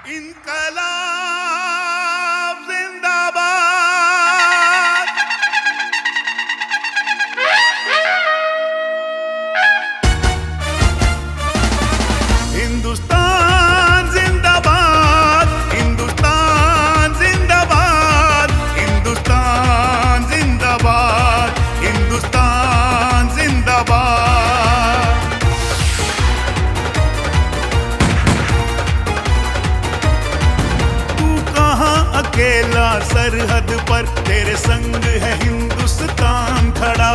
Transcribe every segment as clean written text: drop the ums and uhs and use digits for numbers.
इनकलाब जिंदाबाद। हिंदुस्तान जिंदाबाद, हिंदुस्तान जिंदाबाद, हिंदुस्तान जिंदाबाद, हिंदुस्तान जिंदाबाद। तू कहाँ अकेला सरहद पर, तेरे संग है हिंदुस्तान खड़ा।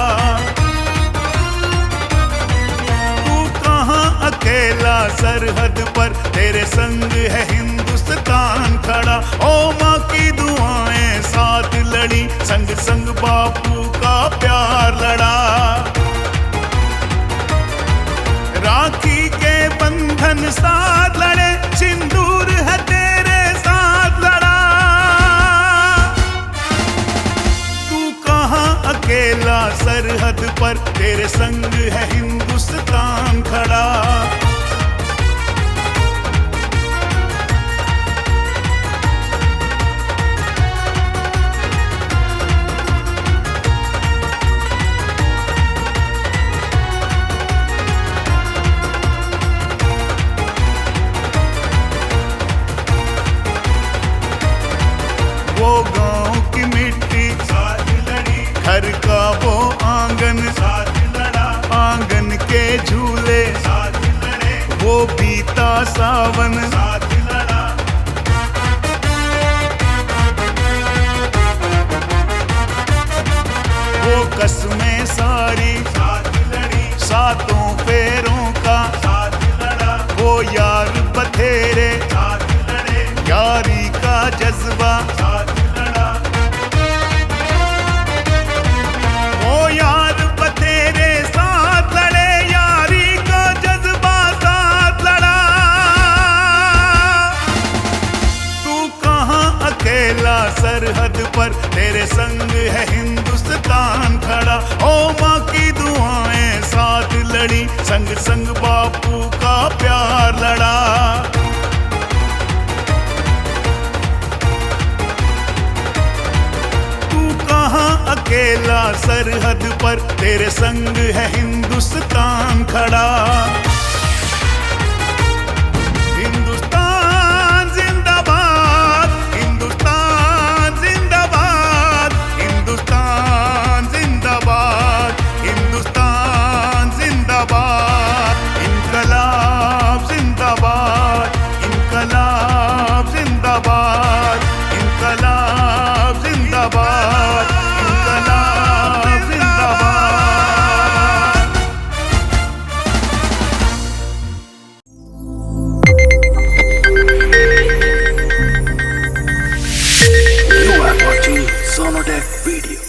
अकेला सरहद पर, तेरे संग है हिंदुस्तान खड़ा। ओ माँ की दुआएं साथ लड़ी, संग संग बापू का प्यार लड़ा। राखी के बंधन साथ लड़े, सिंदूर है तेरे साथ लड़ा। तू कहाँ अकेला सरहद पर, तेरे संग है हिंदुस्तान खड़ा। वो गांव की मिट्टी साथ लड़ी, घर का वो आंगन साथ लड़ा। आंगन के झूले साथ लड़े, वो बीता सावन साथ लड़ा। वो कसमें सारी साथ लड़ी, सातों फेरों का साथ लड़ा। वो यार बथेरे साथ लड़े, यारी का जज्बा साथ लड़ा। वो यार बथेरे साथ लड़े, यारी का जज्बा साथ लड़ा। तू कहाँ अकेला सरहद पर, तेरे संग है हिंदुस्तान खड़ा। ओ माँ की दुआएं साथ लड़ी, संग संग बापू का प्यार लड़ा। अकेला सरहद पर, तेरे संग है हिंदुस्तान खड़ा। हिंदुस्तान जिंदाबाद, हिंदुस्तान जिंदाबाद, हिंदुस्तान जिंदाबाद, हिंदुस्तान जिंदाबाद। इनकलाब जिंदाबाद, इनकलाब जिंदाबाद, इनकलाब जिंदाबाद, Sonotech Video.